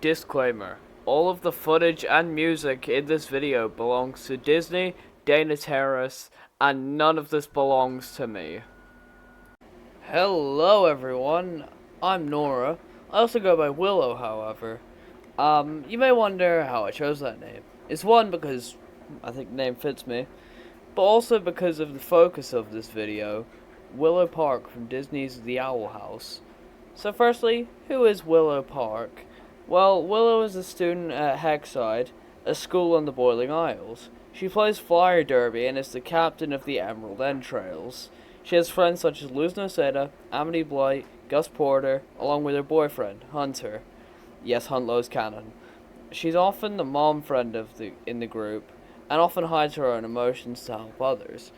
Disclaimer: all of the footage and music in this video belongs to Disney, Dana Terrace, and none of this belongs to me. Hello everyone, I'm Nora. I also go by Willow, however. You may wonder how I chose that name. It's one, because I think the name fits me, but also because of the focus of this video, Willow Park from Disney's The Owl House. So firstly, who is Willow Park? Well, Willow is a student at Hexside, a school on the Boiling Isles. She plays flyer derby and is the captain of the Emerald Entrails. She has friends such as Luz Noceda, Amity Blight, Gus Porter, along with her boyfriend, Hunter. Yes, Huntlow's canon. She's often the mom friend in the group, and often hides her own emotions to help others.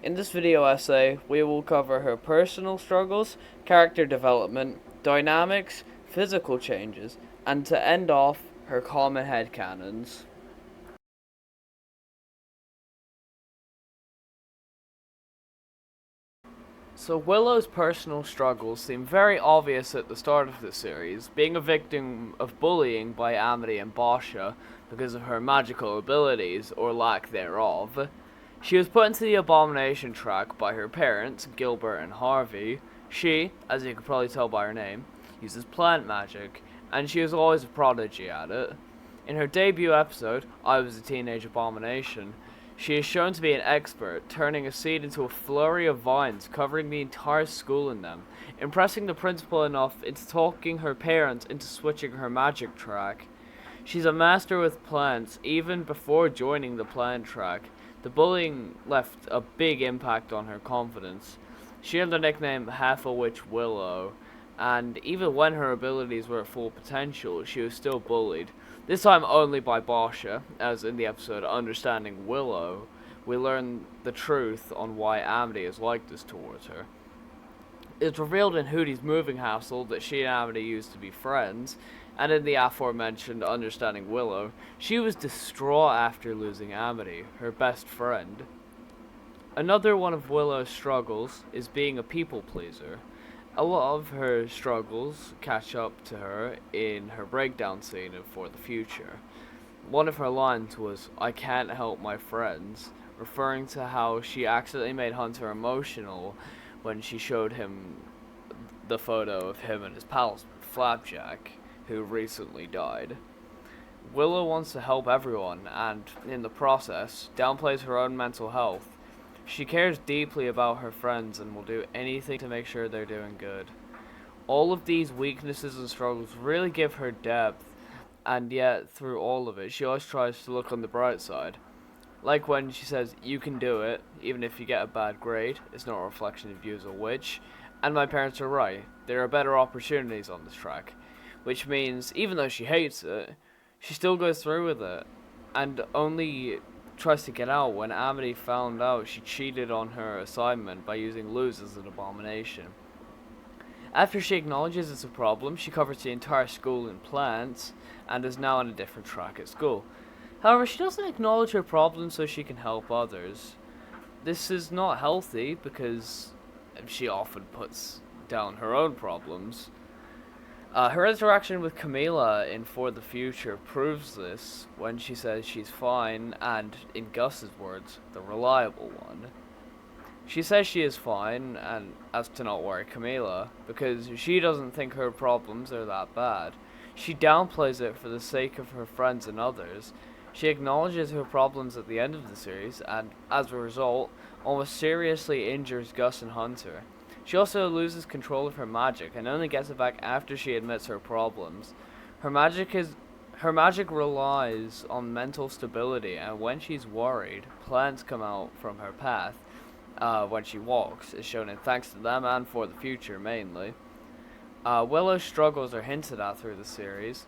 In this video essay, we will cover her personal struggles, character development, dynamics, physical changes, and to end off, her common headcanons. So Willow's personal struggles seem very obvious at the start of the series, being a victim of bullying by Amity and Basha because of her magical abilities, or lack thereof. She was put into the Abomination track by her parents, Gilbert and Harvey. She, as you can probably tell by her name, uses plant magic, and she was always a prodigy at it. In her debut episode, I Was a Teenage Abomination, she is shown to be an expert, turning a seed into a flurry of vines, covering the entire school in them, impressing the principal enough into talking her parents into switching her magic track. She's a master with plants, even before joining the plant track. The bullying left a big impact on her confidence. She earned the nickname Half-a-Witch Willow, and even when her abilities were at full potential, she was still bullied. This time only by Basha, as in the episode Understanding Willow, we learn the truth on why Amity is like this towards her. It's revealed in Hootie's moving hassle that she and Amity used to be friends, and in the aforementioned Understanding Willow, she was distraught after losing Amity, her best friend. Another one of Willow's struggles is being a people pleaser. A lot of her struggles catch up to her in her breakdown scene in For the Future. One of her lines was, "I can't help my friends," referring to how she accidentally made Hunter emotional when she showed him the photo of him and his pal, Flapjack, who recently died. Willow wants to help everyone, and in the process, downplays her own mental health. She cares deeply about her friends and will do anything to make sure they're doing good. All of these weaknesses and struggles really give her depth, and yet through all of it, she always tries to look on the bright side. Like when she says, "You can do it, even if you get a bad grade, it's not a reflection of you as a witch, and my parents are right, there are better opportunities on this track," which means, even though she hates it, she still goes through with it, and only tries to get out when Amity found out she cheated on her assignment by using Luz as an abomination. After she acknowledges it's a problem, she covers the entire school in plants, and is now on a different track at school. However, she doesn't acknowledge her problems so she can help others. This is not healthy because she often puts down her own problems. Her interaction with Camila in For the Future proves this when she says she's fine and, in Gus's words, the reliable one. She says she is fine and as to not worry Camila because she doesn't think her problems are that bad. She downplays it for the sake of her friends and others. She acknowledges her problems at the end of the series and, as a result, almost seriously injures Gus and Hunter. She also loses control of her magic and only gets it back after she admits her problems. Her magic relies on mental stability, and when she's worried, plants come out from her path when she walks, as shown in Thanks to Them and For the Future mainly. Willow's struggles are hinted at through the series.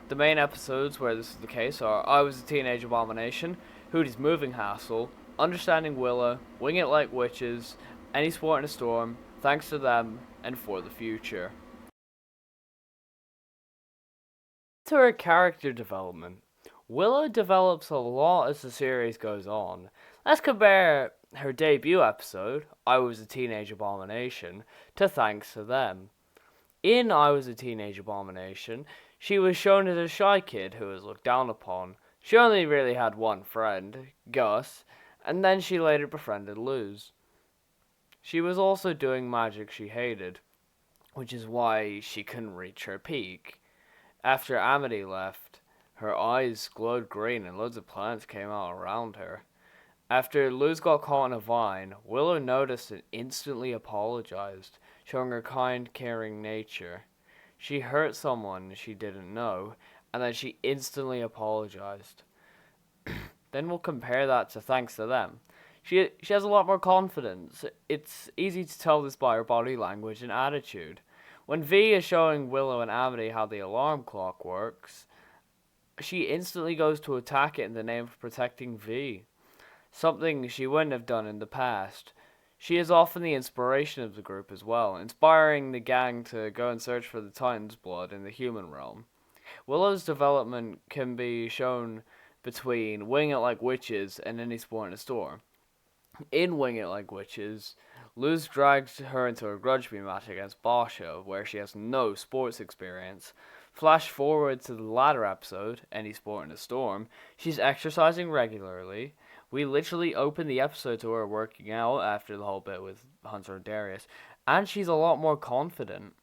The main episodes where this is the case are I Was a Teenage Abomination, Hootie's Moving Hassle, Understanding Willow, Wing It Like Witches, Any Sport in a Storm, Thanks to Them, and For the Future. To her character development, Willow develops a lot as the series goes on. Let's compare her debut episode, I Was a Teenage Abomination, to Thanks to Them. In I Was a Teenage Abomination, She was shown as a shy kid who was looked down upon. She only really had one friend, Gus, and then she later befriended Luz. She was also doing magic she hated, which is why she couldn't reach her peak. After Amity left, her eyes glowed green and loads of plants came out around her. After Luz got caught in a vine, Willow noticed and instantly apologized, showing her kind, caring nature. She hurt someone she didn't know, and then she instantly apologized. Then we'll compare that to thanks to them. She has a lot more confidence. It's easy to tell this by her body language and attitude. When V is showing Willow and Amity how the alarm clock works, she instantly goes to attack it in the name of protecting V, something she wouldn't have done in the past. She is often the inspiration of the group as well, inspiring the gang to go and search for the Titan's blood in the human realm. Willow's development can be shown between Wing It Like Witches and Any Sport in a Storm. In Wing It Like Witches, Luz drags her into a grudge match against Barsha, where she has no sports experience. Flash forward to the latter episode, Any Sport in a Storm, she's exercising regularly. We literally open the episode to her working out after the whole bit with Hunter and Darius, and she's a lot more confident.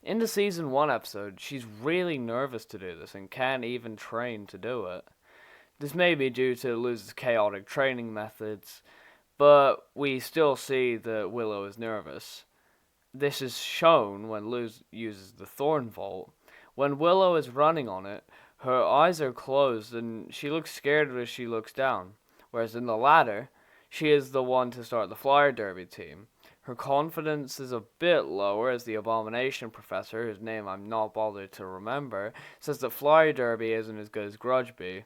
In the season 1 episode, she's really nervous to do this and can't even train to do it. This may be due to Luz's chaotic training methods, but we still see that Willow is nervous. This is shown when Luz uses the Thorn Vault. When Willow is running on it, her eyes are closed and she looks scared as she looks down, whereas in the latter, she is the one to start the Flyer Derby team. Her confidence is a bit lower as the Abomination Professor, whose name I'm not bothered to remember, says that Flyer Derby isn't as good as Grudgeby.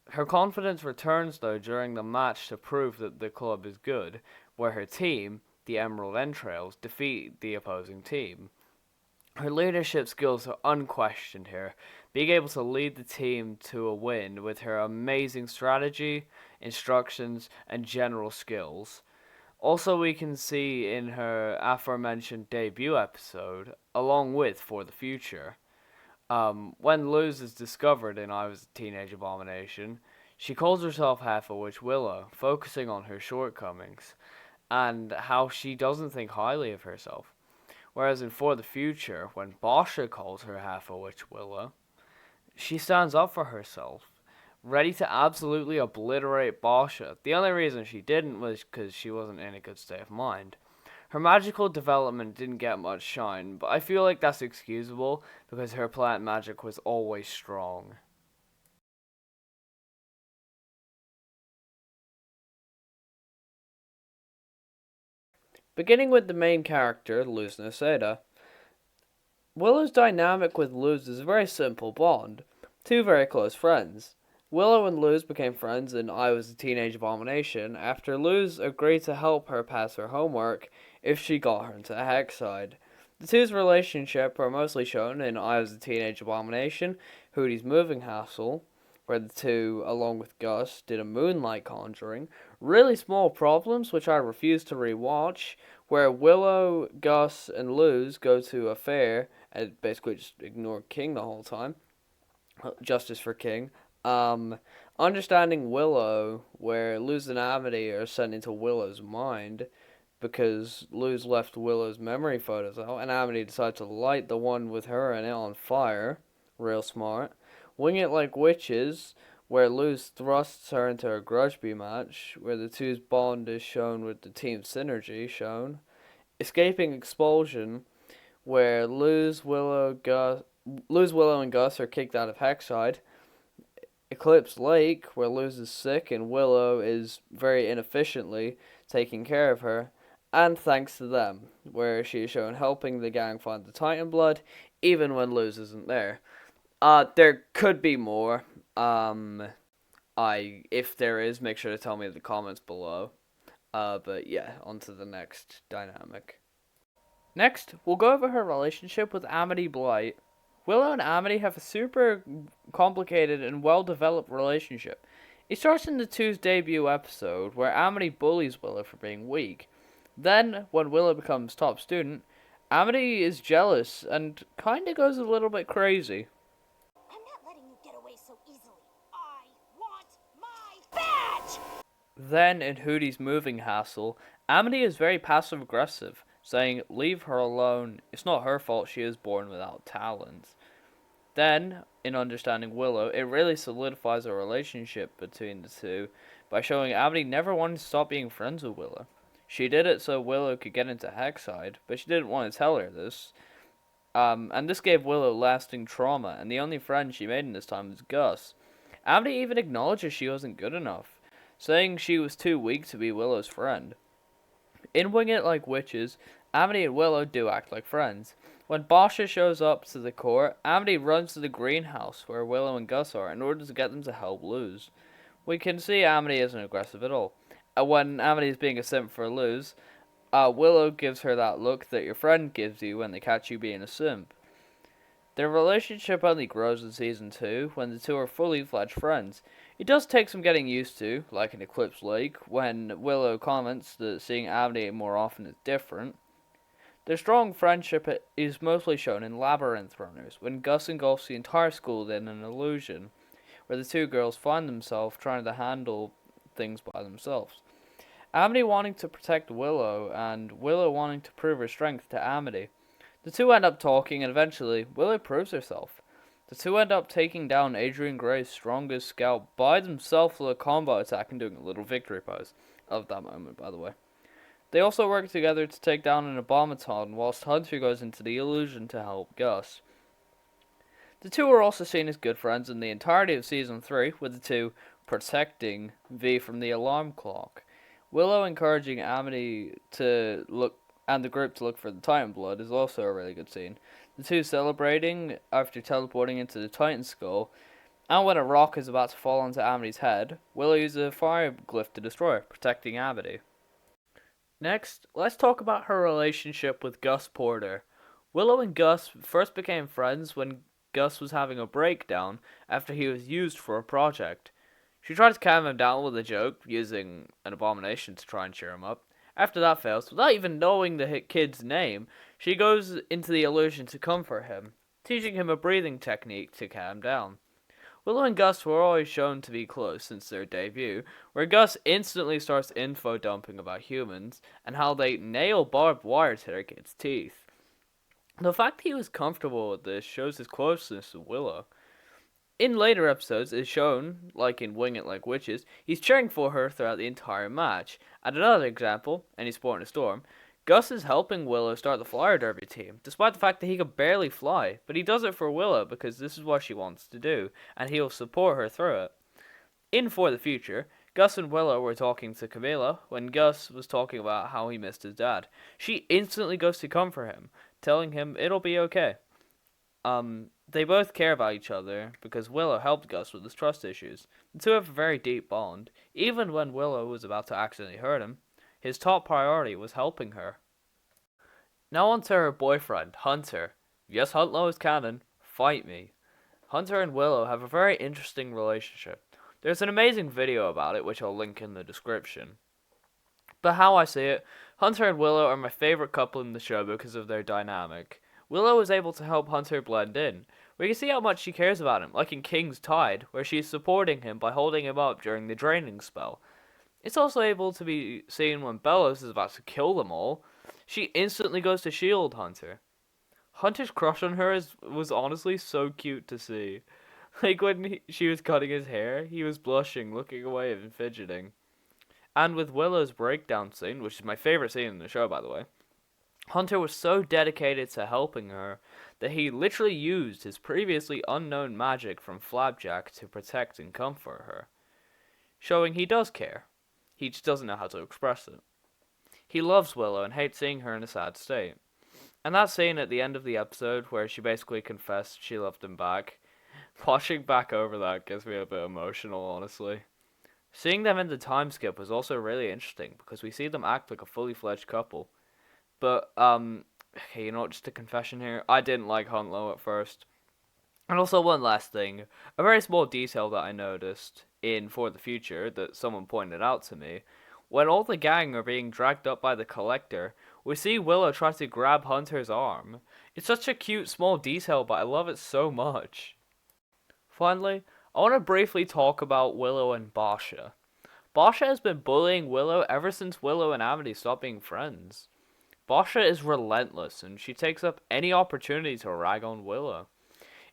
Her confidence returns though during the match to prove that the club is good, where her team, the Emerald Entrails, defeat the opposing team. Her leadership skills are unquestioned here, being able to lead the team to a win with her amazing strategy, instructions, and general skills. Also, we can see in her aforementioned debut episode, along with For the Future. When Luz is discovered in I Was a Teenage Abomination, she calls herself half a Witch Willow, focusing on her shortcomings and how she doesn't think highly of herself. Whereas in For the Future, when Basha calls her half a Witch Willow, she stands up for herself, ready to absolutely obliterate Basha. The only reason she didn't was because she wasn't in a good state of mind. Her magical development didn't get much shine, but I feel like that's excusable because her plant magic was always strong. Beginning with the main character, Luz Noceda. Willow's dynamic with Luz is a very simple bond. Two very close friends. Willow and Luz became friends in I Was a Teenage Abomination after Luz agreed to help her pass her homework if she got her into Hexside. The two's relationship are mostly shown in I Was a Teenage Abomination, Hootie's Moving Castle, where the two, along with Gus, did a moonlight conjuring. Really small problems, which I refuse to rewatch, where Willow, Gus, and Luz go to a fair and basically just ignore King the whole time. Justice for King. Understanding Willow, where Luz and Amity are sent into Willow's mind because Luz left Willow's memory photos out, and Amity decides to light the one with her in it on fire. Real smart. Wing It Like Witches, where Luz thrusts her into a Grudgeby match, where the two's bond is shown with the team synergy shown. Escaping Expulsion, where Luz, Willow, and Gus are kicked out of Hexside. Eclipse Lake, where Luz is sick and Willow is very inefficiently taking care of her. And Thanks to Them, where she is shown helping the gang find the Titan blood, even when Luz isn't there. There could be more. If there is, make sure to tell me in the comments below. But yeah, on to the next dynamic. Next, we'll go over her relationship with Amity Blight. Willow and Amity have a super complicated and well-developed relationship. It starts in the two's debut episode, where Amity bullies Willow for being weak. Then, when Willow becomes top student, Amity is jealous and kinda goes a little bit crazy. so easily. I want my badge! Then, in Hootie's moving hassle, Amity is very passive-aggressive, saying, "Leave her alone, it's not her fault she is born without talent." Then, in understanding Willow, it really solidifies a relationship between the two by showing Amity never wanted to stop being friends with Willow. She did it so Willow could get into Hexside, but she didn't want to tell her this. And this gave Willow lasting trauma, and the only friend she made in this time was Gus. Amity even acknowledges she wasn't good enough, saying she was too weak to be Willow's friend. In Wing It Like Witches, Amity and Willow do act like friends. When Basha shows up to the court, Amity runs to the greenhouse where Willow and Gus are in order to get them to help Luz. We can see Amity isn't aggressive at all. When Amity is being a simp for Luz, Willow gives her that look that your friend gives you when they catch you being a simp. Their relationship only grows in Season 2 when the two are fully fledged friends. It does take some getting used to, like in Eclipse Lake, when Willow comments that seeing Amity more often is different. Their strong friendship is mostly shown in Labyrinth Runners, when Gus engulfs the entire school in an illusion, where the two girls find themselves trying to handle things by themselves. Amity wanting to protect Willow, and Willow wanting to prove her strength to Amity. The two end up talking, and eventually, Willow proves herself. The two end up taking down Adrian Gray's strongest scout by themselves with a combo attack and doing a little victory pose. I love that moment, by the way. They also work together to take down an Abomaton, whilst Hunter goes into the illusion to help Gus. The two are also seen as good friends in the entirety of Season 3, with the two protecting V from the alarm clock. Willow encouraging Amity to look and the group to look for the Titan blood is also a really good scene. The two celebrating after teleporting into the Titan skull, and when a rock is about to fall onto Amity's head, Willow uses a fire glyph to destroy it, protecting Amity. Next, let's talk about her relationship with Gus Porter. Willow and Gus first became friends when Gus was having a breakdown after he was used for a project. She tried to calm him down with a joke, using an abomination to try and cheer him up. After that fails, without even knowing the kid's name, she goes into the illusion to comfort him, teaching him a breathing technique to calm down. Willow and Gus were always shown to be close since their debut, where Gus instantly starts info dumping about humans, and how they nail barbed wire to their kid's teeth. The fact that he was comfortable with this shows his closeness with Willow. In later episodes, it's shown, like in Wing It Like Witches, he's cheering for her throughout the entire match. And another example, Any Sport in a Storm, Gus is helping Willow start the flyer derby team, despite the fact that he could barely fly, but he does it for Willow because this is what she wants to do, and he'll support her through it. In For the Future, Gus and Willow were talking to Camila when Gus was talking about how he missed his dad. She instantly goes to comfort him, telling him it'll be okay. They both care about each other because Willow helped Gus with his trust issues. The two have a very deep bond. Even when Willow was about to accidentally hurt him, his top priority was helping her. Now on to her boyfriend, Hunter. Yes, Huntlow is canon. Fight me. Hunter and Willow have a very interesting relationship. There's an amazing video about it, which I'll link in the description. But how I see it, Hunter and Willow are my favorite couple in the show because of their dynamic. Willow is able to help Hunter blend in. We can see how much she cares about him, like in King's Tide, where she's supporting him by holding him up during the draining spell. It's also able to be seen when Bellows is about to kill them all. She instantly goes to shield Hunter. Hunter's crush on her was honestly so cute to see. Like when she was cutting his hair, he was blushing, looking away and fidgeting. And with Willow's breakdown scene, which is my favorite scene in the show by the way, Hunter was so dedicated to helping her that he literally used his previously unknown magic from Flapjack to protect and comfort her, showing he does care. He just doesn't know how to express it. He loves Willow and hates seeing her in a sad state. And that scene at the end of the episode where she basically confessed she loved him back, watching back over that gets me a bit emotional, honestly. Seeing them in the time skip was also really interesting because we see them act like a fully fledged couple. But, okay, you know what, just a confession here. I didn't like Huntlow at first. And also one last thing. A very small detail that I noticed in For the Future that someone pointed out to me. When all the gang are being dragged up by the Collector, we see Willow try to grab Hunter's arm. It's such a cute small detail, but I love it so much. Finally, I want to briefly talk about Willow and Basha. Basha has been bullying Willow ever since Willow and Amity stopped being friends. Basha is relentless, and she takes up any opportunity to rag on Willow.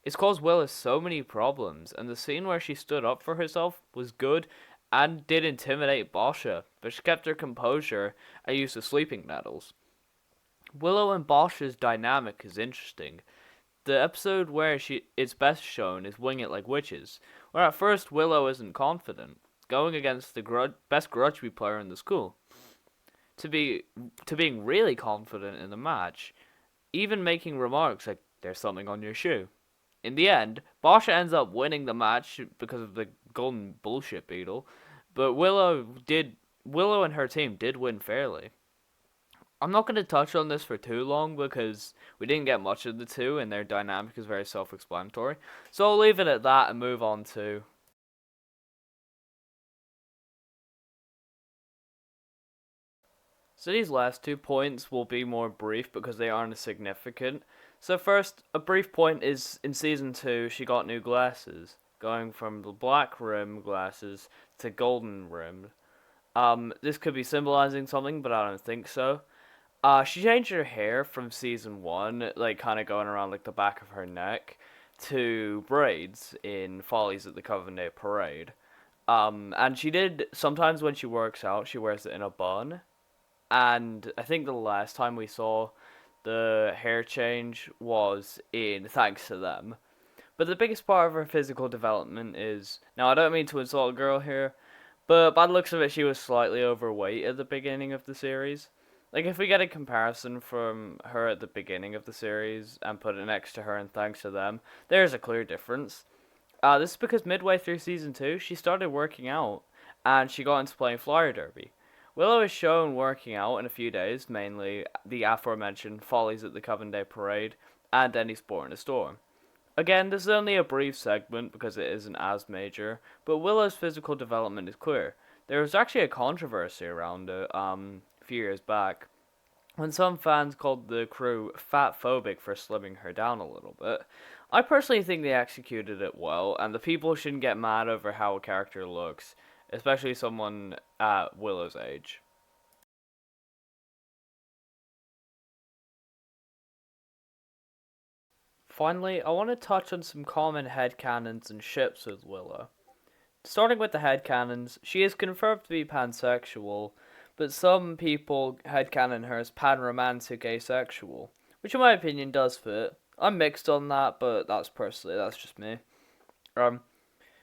It's caused Willow so many problems, and the scene where she stood up for herself was good and did intimidate Basha, but she kept her composure and used the sleeping nettles. Willow and Basha's dynamic is interesting. The episode where she is best shown is Wing It Like Witches, where at first Willow isn't confident, going against the best grudge player in the school, to being really confident in the match, even making remarks like, "There's something on your shoe." In the end, Basha ends up winning the match because of the golden bullshit beetle, but Willow and her team did win fairly. I'm not going to touch on this for too long because we didn't get much of the two and their dynamic is very self-explanatory. So I'll leave it at that and move on to... So these last 2 points will be more brief because they aren't as significant. So first, a brief point is in Season 2 she got new glasses, going from the black rim glasses to golden rimmed. This could be symbolizing something, but I don't think so. She changed her hair from Season 1, like kind of going around like the back of her neck, to braids in Follies at the Coven Day Parade. And she did, sometimes when she works out, she wears it in a bun. And I think the last time we saw the hair change was in Thanks to Them. But the biggest part of her physical development is, now I don't mean to insult a girl here, but by the looks of it she was slightly overweight at the beginning of the series. Like, if we get a comparison from her at the beginning of the series and put it next to her and Thanks to Them, there's a clear difference. This is because midway through Season 2, she started working out, and she got into playing flyer derby. Willow is shown working out in a few days, mainly the aforementioned Follies at the Coven Day Parade, and Any Sport in a Storm. Again, this is only a brief segment because it isn't as major, but Willow's physical development is clear. There was actually a controversy around it, few years back, when some fans called the crew fat-phobic for slimming her down a little bit. I personally think they executed it well, and the people shouldn't get mad over how a character looks, especially someone at Willow's age. Finally, I want to touch on some common headcanons and ships with Willow. Starting with the headcanons, she is confirmed to be pansexual, but some people headcanon her as panromantic asexual, which in my opinion does fit. I'm mixed on that, but that's just me.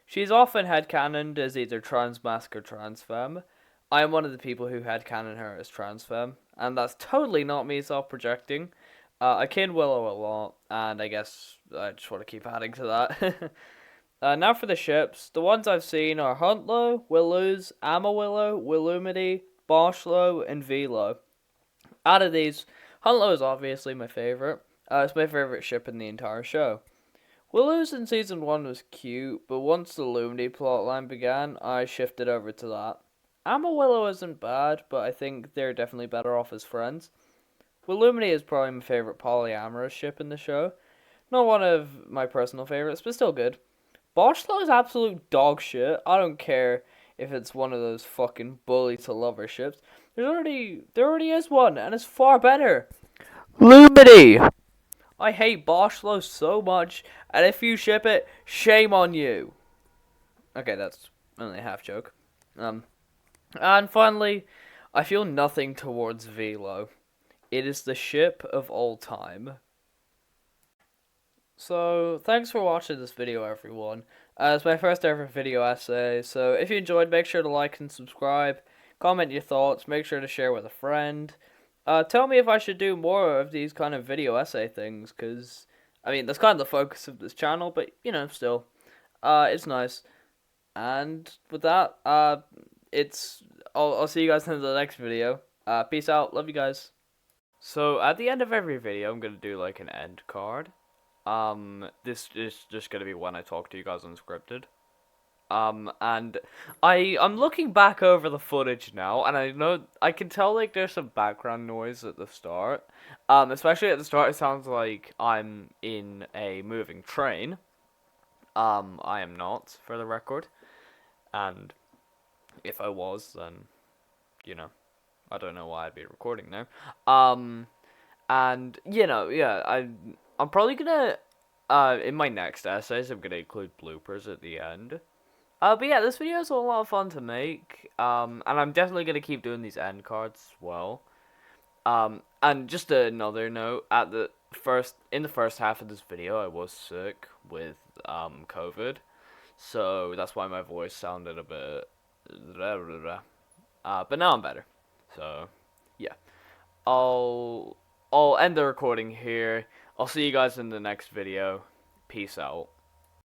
She's often headcanoned as either transmasc or transfemme. I am one of the people who headcanon her as transfemme, and that's totally not me self-projecting. I kin Willow a lot, and I guess I just want to keep adding to that. Now for the ships. The ones I've seen are Huntlow, Willows, Amawillow, Willumity, Boshlow, and Velo. Out of these, Huntlow is obviously my favourite. It's my favourite ship in the entire show. Willows in Season 1 was cute, but once the Lumity plotline began, I shifted over to that. Amawillow isn't bad, but I think they're definitely better off as friends. Willumity is probably my favourite polyamorous ship in the show. Not one of my personal favourites, but still good. Boshlow is absolute dog shit. I don't care if it's one of those fucking bully to lover ships. There already is one, and it's far better. Lumity! I hate Boshlow so much, and if you ship it, shame on you. Okay, that's only a half joke. And finally, I feel nothing towards Velo. It is the ship of all time. So, thanks for watching this video, everyone. It's my first ever video essay, so if you enjoyed, make sure to like and subscribe. Comment your thoughts, make sure to share with a friend. Tell me if I should do more of these kind of video essay things, because, I mean, that's kind of the focus of this channel, but, you know, still. It's nice. And with that, I'll see you guys in the next video. Peace out, love you guys. So, at the end of every video, I'm going to do, like, an end card. This is just going to be when I talk to you guys unscripted. And I'm looking back over the footage now, and I can tell, like, there's some background noise at the start. Especially at the start, it sounds like I'm in a moving train. I am not, for the record. And if I was, then, you know, I don't know why I'd be recording now. And, yeah, I'm probably gonna, in my next essays, I'm gonna include bloopers at the end. But yeah, this video is a lot of fun to make. And I'm definitely gonna keep doing these end cards as well. And just another note, in the first half of this video, I was sick with, COVID. So that's why my voice sounded a bit, but now I'm better. So, yeah. I'll end the recording here. I'll see you guys in the next video. Peace out.